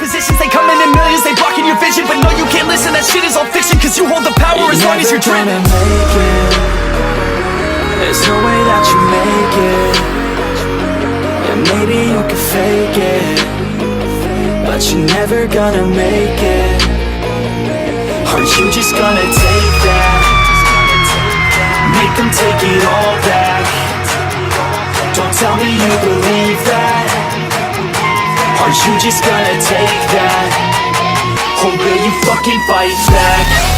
Positions, they come in millions, they blocking your vision. But no, you can't listen, that shit is all fiction. Cause you hold the power as long as you're dreaming. Make it. There's no way that you make it. And maybe you can fake it, but you're never gonna make it. Aren't you just gonna take that? Make them take it all back. Don't tell me you believe that. Aren't you just gonna take that? Or will you fucking fight back?